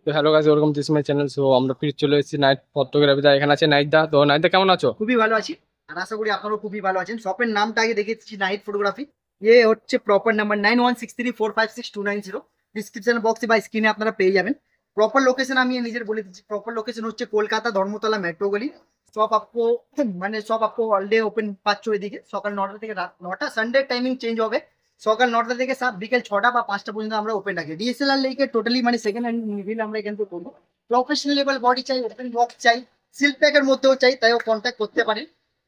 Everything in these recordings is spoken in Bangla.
তো hello guys, welcome to my channel. So আমরা ফিরে চলে এসেছি নাইট ফটোগ্রাফি। এখানে আছে নাইটদা। তো নাইটদা কেমন আছো? খুবই ভালো আছি। আর আশা করি আপনারাও খুবই ভালো আছেন। শপের নামটা আগে দেখে দিচ্ছি, নাইট ফটোগ্রাফি। এ হচ্ছে প্রপার নাম্বার 9163456290। ডিসক্রিপশন বক্সে বা স্ক্রিনে আপনারা পেয়ে যাবেন। প্রপার লোকেশন আমি নিজের বলে দিচ্ছি। প্রপার লোকেশন হচ্ছে কলকাতা ধর্মতলা মেট্রো গলি। শপ আপকো শপ আপকো অল ডে ওপেন পাচ্ছ। এদিকে সকাল 9টা থেকে রাত 9টা। সানডে টাইমিং চেঞ্জ হবে। সকাল 9টা থেকে বিকেল 6টা বা 5টা পর্যন্ত আমরা ওপেন রাখি। ডিএসএলআর লেকে টোটালি সেকেন্ড হ্যান্ড রিভিল আমরা এখান থেকে করবো। প্রফেশনাল লেভেল বডি চাই, ওপেন বক্স চাই, সিল প্যাকের মধ্যেও চাই, তাইও কন্ট্যাক্ট করতে পারেন।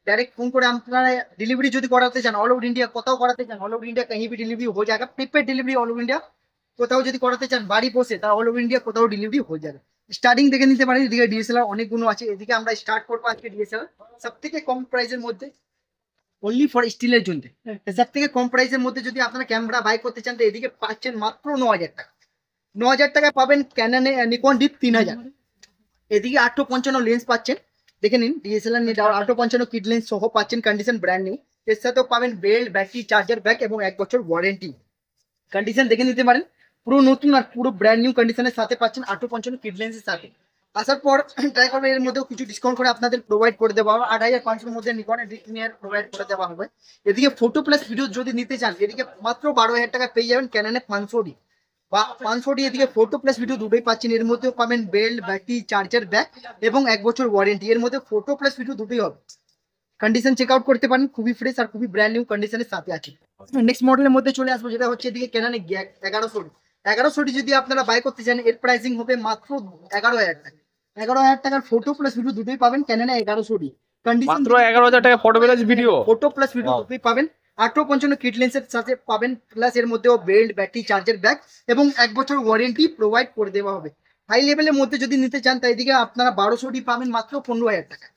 डायरेक्ट फोन করে আপনারা डिलीवरी যদি করাতে চান, অল ওভার ইন্ডিয়া কোথাও করাতে চান, অল ওভার ইন্ডিয়া कहीं भी डिलीवरी हो जाएगा। Prepaid delivery all over India কোথাও যদি করাতে চান বাড়ি বসে, তা অল ওভার ইন্ডিয়া কোথাও ডিলিভারি হয়ে যাবে। স্টার্টিং দেখে নিতে পারেন। এদিকে ডিএসএলআর অনেকগুলো আছে। এদিকে আমরা স্টার্ট করবো আজকে ডিএসএলআর সব থেকে কম প্রাইসের মধ্যে, অনলি ফর স্টিলের জন্য। সব থেকে কম প্রাইসের মধ্যে যদি আপনারা ক্যামেরা বাই করতে চান, তো এদিকে পাচ্ছেন মাত্র 9,000 টাকা। 9,000 টাকায় পাবেন ক্যাননে নিকন ডি 3,000। এদিকে 855 লেন্স পাচ্ছেন। দেখে নিন, ডিএসএলআর নিয়ে যাওয়ার 855 কিট লেন্স সহ পাচ্ছেন, কন্ডিশন ব্র্যান্ড নিউ। এর সাথেও পাবেন বেল্ট, ব্যাটারি, চার্জার ব্যাক এবং 1 বছর ওয়ারেন্টি। কন্ডিশন দেখে নিতে পারেন, পুরো নতুন আর পুরো ব্র্যান্ড নিউ কন্ডিশনের সাথে পাচ্ছেন 855 কিট লেন্সের সাথে। আসার পর ট্রাই করবেন, এর মধ্যেও কিছু ডিসকাউন্ট করে আপনাদের প্রোভাইড করে দেওয়া হবে। 8,500 মধ্যে নিকনের ডি প্রিমিয়ার প্রোভাইড করে দেওয়া হবে। এদিকে ফটো প্লাস ভিডিও যদি নিতে চান, এদিকে মাত্র 12,000 টাকা পেয়ে যাবেন ক্যাননে 500 বা 500 এদিকে ফটো প্লাস ভিডিও দুটোই পাচ্ছেন। এর মধ্যেও পাবেন বেল্ট, ব্যাটারি, চার্জার ব্যাক এবং 1 বছর ওয়ারেন্টি। এর মধ্যে ফটো প্লাস ভিডিও দুটোই হবে। কন্ডিশন চেক আউট করতে পারেন, খুবই ফ্রেশ আর খুবই ব্র্যান্ড নিউ কন্ডিশনের সাথে আছে। নেক্সট মডেলের মধ্যে চলে আসবো, যেটা হচ্ছে এদিকে ক্যাননে 1100 যদি আপনারা বাই করতে চান, এর প্রাইসিং হবে মাত্র 11,000 টাকা। 11,000 টাকার ফটো প্লাস ভিডিও দুটোই পাবেন ক্যাননে 1100। কন্ডিশন মাত্র 11,000 টাকা photo plus video. Photo plus video দুটোই পাবেন। 855 কিট লেন্সের সাথে পাবেন, প্লাস এর মধ্যেও বেল্ট, ব্যাটারি, চার্জার ব্যাক এবং 1 বছর ওয়ারেন্টি প্রোভাইড করে দেওয়া হবে। হাই লেভেলের মধ্যে যদি নিতে চান, তাই এদিকে আপনারা 1200 পাবেন মাত্র 15,000 টাকা।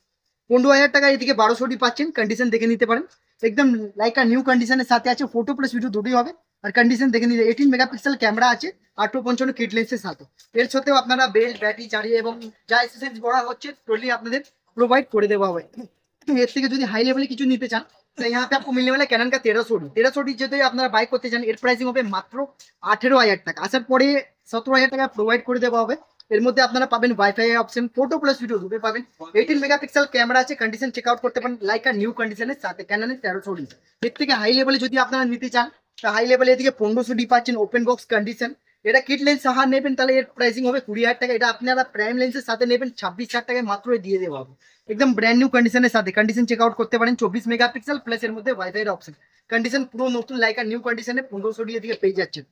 15,000 টাকা এদিকে 1200 পাচ্ছেন। কন্ডিশন দেখে নিতে পারেন, একদম লাইক নিউ কন্ডিশনের সাথে আছে। ফটো প্লাস ভিডিও দুটোই হবে। আর কন্ডিশন দেখে নিতে 18 মেগাপিক্সেল ক্যামেরা আছে 855 কিট লেন্সের সাথে। এর সাথেও আপনারা বেল্ট, ব্যাটারি, চার্জার এবং যা এক্সেসরিজ করা হচ্ছে টোটালি আপনাদের प्रोवाइड করে দেওয়া হবে। এর থেকে যদি হাই লেভেলে কিছু নিতে চান, तो यहाँ पे आपको मिलने वाला है कैनन का 1300 যদি আপনারা বাই করতে চান, এর প্রাইসিং হবে মাত্র 18,000 টাকা। আসার পরে 17,000 টাকা প্রোভাইড করে দেওয়া হবে। এর মধ্যে আপনারা পাবেন wifi option, photo plus video দুটোই পাবেন। 18 মেগাপিক্সেল ক্যামেরা আছে, কন্ডিশন চেক আউট করতে পারেন লাইক নিউ কন্ডিশনের সাথে ক্যাননের 1300। এর থেকে হাই লেভেলে যদি আপনারা নিতে চান, তো হাই লেভেলে এদিকে 1500 পাচ্ছেন ওপেন বক্স কন্ডিশন। এটা কিট লেন্স সহ নেবেন, তাহলে এর প্রাইসিং হবে 20,000 টাকা। এটা আপনারা প্রাইম লেন্সের সাথে নেবেন 26,000 টাকায় মাত্র দিয়ে দেওয়া হবে, একদম ব্র্যান্ড নিউ কন্ডিশনের সাথে। কন্ডিশন চেক আউট করতে পারেন 24 মেগাপিক্সেল প্লাস এর মধ্যে ওয়াইফাই অপশন। কন্ডিশন পুরো নতুন লাইকা নিউ কন্ডিশনে 1500 এদিকে পেয়ে যাচ্ছেন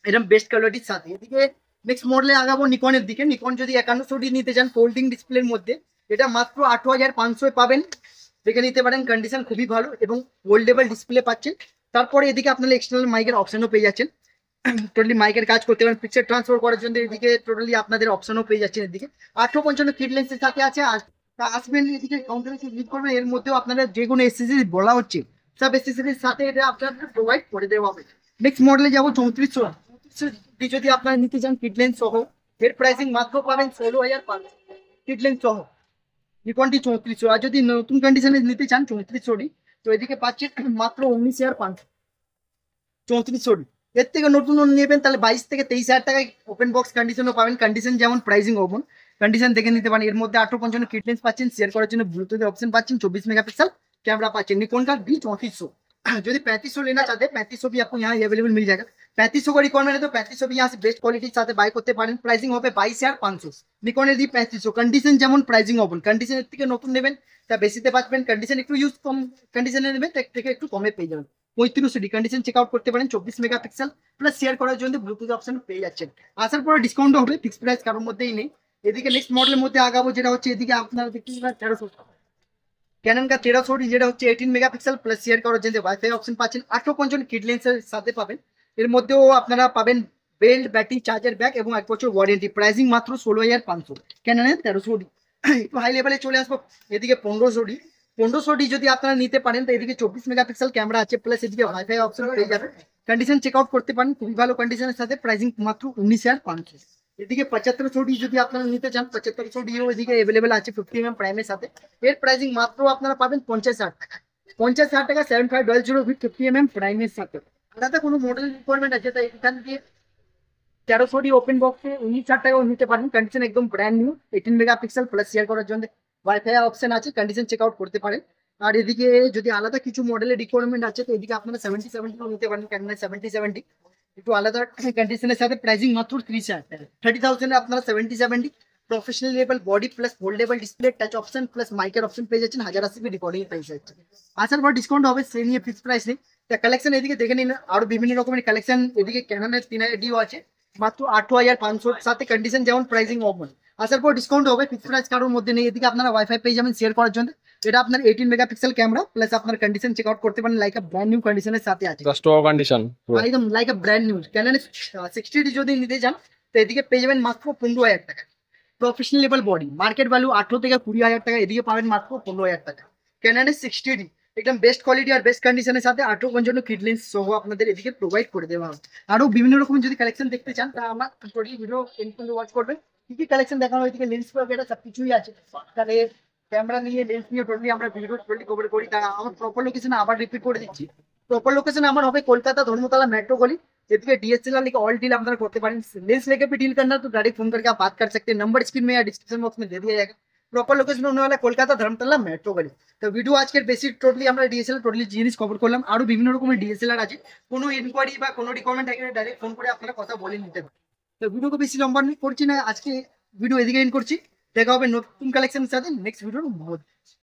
এরকম বেস্ট কোয়ালিটির সাথে। এদিকে নেক্সট মডেলে আগাবো নিকনের দিকে। নিকন যদি 5100 নিতে চান ফোল্ডিং ডিসপ্লের মধ্যে, এটা মাত্র 8,500 পাবেন। দেখে নিতে পারেন, কন্ডিশন খুবই ভালো এবং ফোল্ডেবল ডিসপ্লে পাচ্ছেন। তারপরে এদিকে আপনারা এক্সটার্নাল মাইকের অপশনও পেয়ে যাচ্ছেন। টোটালি মাইকের কাজ করতে পারেন, পিকচার ট্রান্সফার করার জন্য এদিকে টোটালি আপনাদের অপশনও পেয়ে যাচ্ছেন। এদিকে 855 কিট লেন্সের সাথে আছে। আসবেন এদিকে কাউন্টারে ক্লিক করবেন, এর মধ্যে আপনাদের যে কোনো এসএসডি বলা হচ্ছে সব এসএসডির সাথে এটা আপনাদের প্রোভাইড করে দেওয়া হবে। নেক্সট মডেলে যাবো 3400। যদি আপনারা নিতে চান কিট লেন্স সহ, এর প্রাইসিং মাত্র পাবেন 16,500 কিট লেন্স সহ নিকনটি 3400। আর যদি নতুন কন্ডিশনে নিতে চান 3400, তো এদিকে পাচ্ছেন মাত্র 19,500 3400। এর থেকে নতুন নেবেন তাহলে 22 থেকে 23,000 টাকায় ওপেন বক্স কন্ডিশনও পাবেন। কন্ডিশন যেমন প্রাইসিং ওপেন, কন্ডিশন দেখে নিতে পারেন। এর মধ্যে 855 কিট লেন্স পাচ্ছেন, শেয়ার করার জন্য ব্লুটুথ অপশন পাচ্ছেন, 24 मेगापिक्सल कैमरा पाচ্ছেন। निकॉन का D3400। যদি 3500 लेना चाहते हैं 3500 भी आपको यहाँ अवेलेबल मिल जाएगा। 3500 का रिक्वायरमेंट है तो 3500 भी यहाँ से बेस्ट क्वालिटी साथ बाय করতে পারেন। প্রাইসিং হবে 22,500 নিকনের D3500। কন্ডিশন যেমন প্রাইসিং ওপেন। কন্ডিশন এর থেকে নতুন নেবেন তা বেশিতে পাচ্ছেন, কন্ডিশন একটু ইউজ কম কন্ডিশনে নেবেন তার থেকে একটু কমে পেয়ে যাবেন। 3500 কন্ডিশন চেক আউট করতে পারেন, 24 মেগাপিক্সেল প্লাস শেয়ার করার জন্য ব্লুটুথ অপশন পেয়ে যাচ্ছেন। আসার পরে ডিসকাউন্ট হবে, ফিক্স প্রাইস কারোর মধ্যেই নেই। এদিকে নেক্সট মডেলের মধ্যে আগাবো, যেটা হচ্ছে এদিকে আপনারা দেখতে পাচ্ছেন 1300 ক্যানন का 1300, যেটা হচ্ছে 18 মেগাপিক্সেল প্লাস শেয়ার করার জন্য ওয়াইফাই অপশন পাচ্ছেন। 855 কিট লেন্সের সাথে পাবেন। এর মধ্যেও আপনারা পাবেন বেল্ট, ব্যাটারি, চার্জার ব্যাক এবং 1 বছর ওয়ারেন্টি। প্রাইসিং মাত্র 16,500 ক্যাননের 1300। একটু হাই লেভেলে চলে আসবো, এদিকে 1500 যদি আপনারা নিতে পারেন, তো এদিকে 24 মেগাপিক্সেল ক্যামেরা আছে, প্লাস এদিকে ওয়াইফাই অপশন পেয়ে যাবে। কন্ডিশন চেক আউট করতে পারেন, খুবই ভালো কন্ডিশনের সাথে। প্রাইসিং মাত্র 19,500। এদিকে 7500 যদি আপনারা নিতে চান, 7500 এদিকে अवेलेबल আছে 50mm প্রাইমের সাথে। এর প্রাইসিং মাত্র আপনারা পাবেন 50,000 টাকা। 50,000 টাকা 7500 উইথ 50mm প্রাইমের সাথে। আলাদা কোনো মডেল রিকোয়ারমেন্ট আছে, তাই এখান দিয়ে 1300 ওপেন বক্সে 19,000 টাকাও নিতে পারেন, কন্ডিশন একদম brand new, 18 megapixel plus share করার জন্য ওয়াইফাই অপশন আছে, কন্ডিশন চেক আউট করতে পারেন। আর এদিকে যদি আলাদা কিছু মডেলের রিকোয়ারমেন্ট আছে তো এদিকে আপনারা 7070 নিতে পারেন, ক্যামেরা 7070 একটু আলাদা কন্ডিশনের সাথে, প্রাইসিং মাত্র 30,000 টাকা। 30,000 এ আপনারা 7070 professional level body plus foldable display touch option plus মাইকের অপশন পেয়ে যাচ্ছেন, 1080p রেকর্ডিং পেয়ে যাচ্ছেন। আসার পর ডিসকাউন্ট হবে, সে নিয়ে ফিক্স প্রাইস নেই। তা কালেকশন এদিকে দেখে নিন, আরো বিভিন্ন রকমের কালেকশন এদিকে ক্যাননের 3000 আছে মাত্র 8,500 সাথে কন্ডিশন যেমন প্রাইসিং ওপেন। আসার পর ডিসকাউন্ট হবে, ফিক্স প্রাইস কারোর মধ্যে নেই। এদিকে আপনারা ওয়াইফাই পেয়ে যাবেন শেয়ার করার জন্য, এটা আপনার 18 মেগাপিক্সেল ক্যামেরা প্লাস আপনার কন্ডিশন চেক আউট করতে পারেন, লাইক আ ব্র্যান্ড নিউ কন্ডিশনের সাথে আছে, জাস্ট ও কন্ডিশন একদম like a brand new. Canon 60D যদি নিতে চান তো এদিকে পেয়ে যাবেন মাত্র 15,000 টাকা। Professional level body market value 18 থেকে 20,000 টাকা, এদিকে পাবেন মাত্র 15,000 টাকা। ক্যাননের 60D একদম বেস্ট কোয়ালিটি আর বেস্ট কন্ডিশনের সাথে 18 কিট লেন্স সহ আপনাদের এদিকে প্রোভাইড করে দেওয়া হবে। আরো বিভিন্ন রকম যদি কালেকশন দেখতে চান তা আমার টোটালি ভিডিও এন্ড ওয়াচ করবেন, কি কি কালেকশন দেখানো হয়, এদিকে লেন্স এটা সবকিছুই আছে। তাহলে ক্যামেরা নিয়ে লেন্স নিয়ে টোটালি আমরা ভিডিও টোটালি কভার করি। তা আমার প্রপার লোকেশন আবার রিপিট করে দিচ্ছি, প্রপার লোকেশন আমার হবে কলকাতা धर्मतला मेट्रो गली। देखिए DSLR लेके ऑल डील आप करते पारें, लेंस लेके भी डील करना तो डायरेक्ट फोन करके आप बात कर सकते हैं, नंबर स्क्रीन में या डिस्क्रिप्शन बॉक्स में दे दिया जाएगा। प्रॉपर लोकेशन होने वाला कोलकाता धर्मतला मेट्रो गली। তো ভিডিও আজকের বেসিক টোটালি আমরা ডিএসএলআর টোটালি জিনিস কভার করলাম, আরো বিভিন্ন রকমের ডিএসএলআর আছে, কোনো ইনকোয়ারি বা কোনো রিকোয়ারমেন্ট থাকলে ডাইরেক্ট ফোন করে আপনারা কথা বলে নিতে পারেন। তো ভিডিওকে বেশি লম্বা করছি না, আজকে ভিডিও এদিকে এন্ড করছি, দেখা হবে নতুন কালেকশনের সাথে নেক্সট ভিডিওর মধ্যে।